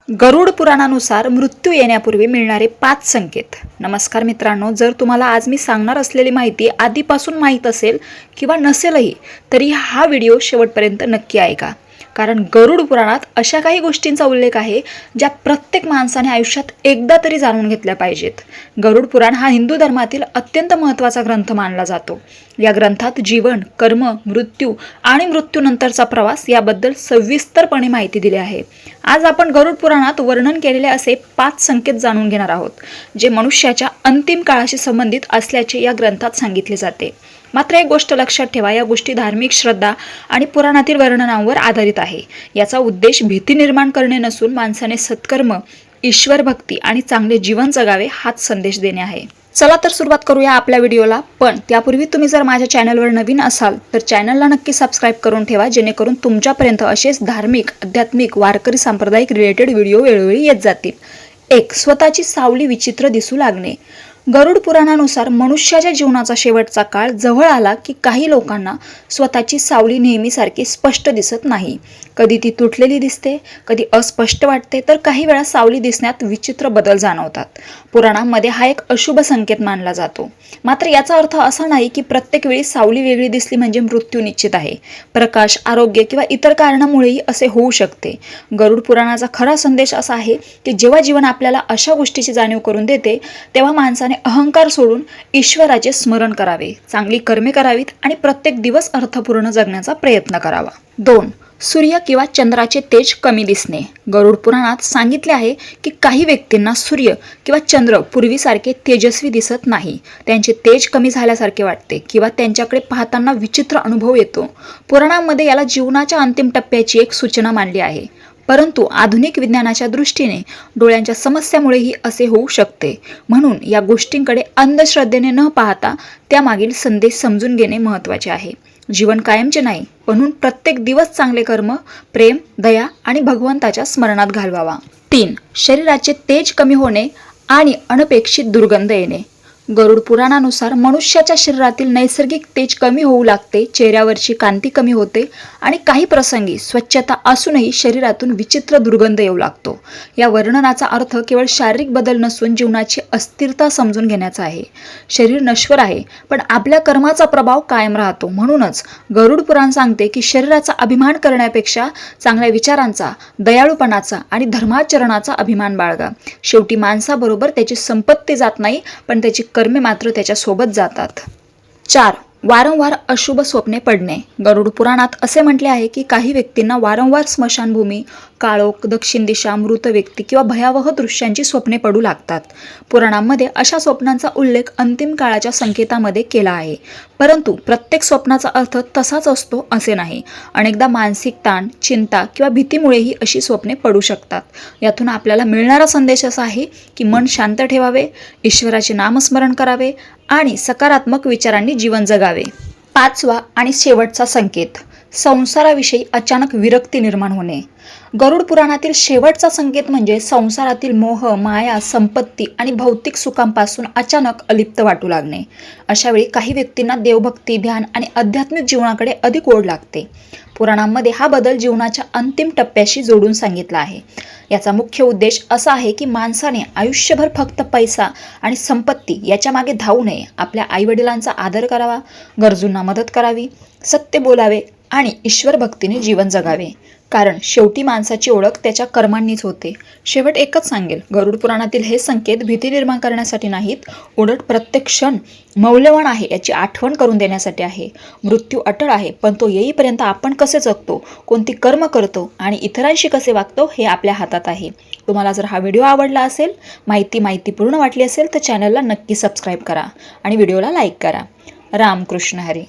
गरुड पुराणानुसार मृत्यू येण्यापूर्वी मिळणारे 5 संकेत। नमस्कार मित्रांनो, जर तुम्हाला आज मी सांगणार असलेली माहिती आधीपासून माहीत असेल किंवा नसेलही तरी हा व्हिडिओ शेवटपर्यंत नक्की ऐका, कारण गरुड पुराणात अशा काही गोष्टींचा उल्लेख आहे ज्या प्रत्येक माणसाने आयुष्यात एकदा तरी जाणून घेतल्या पाहिजेत। गरुड पुराण हा हिंदू धर्मातील अत्यंत महत्त्वाचा ग्रंथ मानला जातो। या ग्रंथात जीवन, कर्म, मृत्यू आणि मृत्यूनंतरचा प्रवास याबद्दल सविस्तरपणे माहिती दिली आहे। आज आपण गरुड पुराणात वर्णन केलेले असे 5 संकेत जाणून घेणार आहोत, जे मनुष्याच्या अंतिम काळाशी संबंधित असल्याचे या ग्रंथात सांगितले जाते। मात्र एक गोष्ट लक्षात ठेवा, या गोष्टी धार्मिक श्रद्धा आणि पुराणातील वर्णनांवर आधारित आहे। याचा उद्देश भीती निर्माण करणे नसून माणसाने सत्कर्म, ईश्वर भक्ती आणि चांगले जीवन जगावे हाच संदेश देणे आहे। चला तर सुरुवात करूया आपल्या व्हिडिओला। पण त्यापूर्वी तुम्ही जर माझ्या चॅनलवर नवीन असाल तर चॅनलला नक्की सबस्क्राईब करून ठेवा, जेणेकरून तुमच्यापर्यंत असेच धार्मिक, आध्यात्मिक, वारकरी सांप्रदायिक रिलेटेड व्हिडिओ वेळोवेळी येत जातील। 1. स्वतःची सावली विचित्र दिसू लागणे। गरुड पुराणानुसार मनुष्याच्या जीवनाचा शेवटचा काळ जवळ आला की काही लोकांना स्वतःची सावली नेहमीसारखी स्पष्ट दिसत नाही। कधी ती तुटलेली दिसते, कधी अस्पष्ट वाटते, तर काही वेळा सावली दिसण्यात विचित्र बदल जाणवतात। पुराणांमध्ये हा एक अशुभ संकेत मानला जातो। मात्र याचा अर्थ असा नाही की प्रत्येक वेळी सावली वेगळी दिसली म्हणजे मृत्यू निश्चित आहे। प्रकाश, आरोग्य किंवा इतर कारणामुळेही असे होऊ शकते। गरुड पुराणाचा खरा संदेश असा आहे की जेव्हा जीवन आपल्याला अशा गोष्टीची जाणीव करून देते, तेव्हा माणसाने अहंकार सोडून ईश्वराचे स्मरण करावे, चांगली कर्मे करावीत आणि प्रत्येक दिवस अर्थपूर्ण जगण्याचा प्रयत्न करावा। 2. सूर्य किंवा चंद्राचे तेज कमी दिसणे। गरुड पुराणात सांगितले आहे की काही व्यक्तींना सूर्य किंवा चंद्र पूर्वीसारखे तेजस्वी दिसत नाही। त्यांचे तेज कमी झाल्यासारखे वाटते किंवा त्यांच्याकडे पाहताना विचित्र अनुभव येतो। पुराणांमध्ये याला जीवनाच्या अंतिम टप्प्याची एक सूचना मानली आहे। परंतु आधुनिक विज्ञानाच्या दृष्टीने डोळ्यांच्या समस्यामुळेही असे होऊ शकते। म्हणून या गोष्टींकडे अंधश्रद्धेने न पाहता त्यामागील संदेश समजून घेणे महत्त्वाचे आहे। जीवन कायमचे नाही, म्हणून प्रत्येक दिवस चांगले कर्म, प्रेम, दया आणि भगवंताच्या स्मरणात घालवावा। 3. शरीराचे तेज कमी होणे आणि अनपेक्षित दुर्गंध येणे। गरुड पुराणानुसार मनुष्याच्या शरीरातील नैसर्गिक तेज कमी होऊ लागते, चेहऱ्यावरची कांती कमी होते आणि काही प्रसंगी स्वच्छता असूनही शरीरातून विचित्र दुर्गंध येऊ लागतो। या वर्णनाचा अर्थ केवळ शारीरिक बदल नसून जीवनाची अस्थिरता समजून घेण्याचा आहे। शरीर नश्वर आहे, पण आपल्या कर्माचा प्रभाव कायम राहतो। म्हणूनच गरुड पुराण सांगते की शरीराचा अभिमान करण्यापेक्षा चांगल्या विचारांचा, दयाळूपणाचा आणि धर्माचरणाचा अभिमान बाळगा। शेवटी माणसाबरोबर त्याची संपत्ती जात नाही, पण त्याची कर्मे मात्र त्याच्या सोबत जातात। 4. वारंवार अशुभ स्वप्ने पडणे। गरुड पुराणात असे म्हटले आहे की काही व्यक्तींना वारंवार स्मशानभूमी, काळोख, दक्षिण दिशा, मृत व्यक्ती किंवा भयावह दृश्यांची स्वप्ने पडू लागतात। पुराणांमध्ये अशा स्वप्नांचा उल्लेख अंतिम काळाच्या संकेतामध्ये केला आहे। परंतु प्रत्येक स्वप्नाचा अर्थ तसाच असतो असे नाही। अनेकदा मानसिक ताण, चिंता किंवा भीतीमुळेही अशी स्वप्ने पडू शकतात। यातून आपल्याला मिळणारा संदेश असा आहे की मन शांत ठेवावे, ईश्वराचे नामस्मरण करावे आणि सकारात्मक विचारांनी जीवन जगावे। 5वा आणि शेवटचा संकेत, संसाराविषयी अचानक विरक्ती निर्माण होणे। गरुड पुराणातील शेवटचा संकेत म्हणजे संसारातील मोह, माया, संपत्ती आणि भौतिक सुखांपासून अचानक अलिप्त वाटू लागणे। अशा वेळी काही व्यक्तींना देवभक्ती, ध्यान आणि आध्यात्मिक जीवनाकडे अधिक ओढ लागते। पुराणांमध्ये हा बदल जीवनाच्या अंतिम टप्प्याशी जोडून सांगितला आहे। याचा मुख्य उद्देश असा आहे की माणसाने आयुष्यभर फक्त पैसा आणि संपत्ती याच्या मागे धावू नये। आपल्या आईवडिलांचा आदर करावा, गरजूंना मदत करावी, सत्य बोलावे आणि ईश्वर भक्तीने जीवन जगावे, कारण शेवटी माणसाची ओळख त्याच्या कर्मांनीच होते। शेवट एकच सांगेल, गरुड पुराणातील हे संकेत भीती निर्माण करण्यासाठी नाहीत, उलट प्रत्येक क्षण मौल्यवान आहे याची आठवण करून देण्यासाठी आहे। मृत्यू अटळ आहे, पण तो येईपर्यंत आपण कसे जगतो, कोणती कर्म करतो आणि इतरांशी कसे वागतो हे आपल्या हातात आहे। तुम्हाला जर हा व्हिडिओ आवडला असेल, माहितीपूर्ण वाटली असेल तर चॅनलला नक्की सबस्क्राईब करा आणि व्हिडिओला लाईक करा। रामकृष्ण हरी।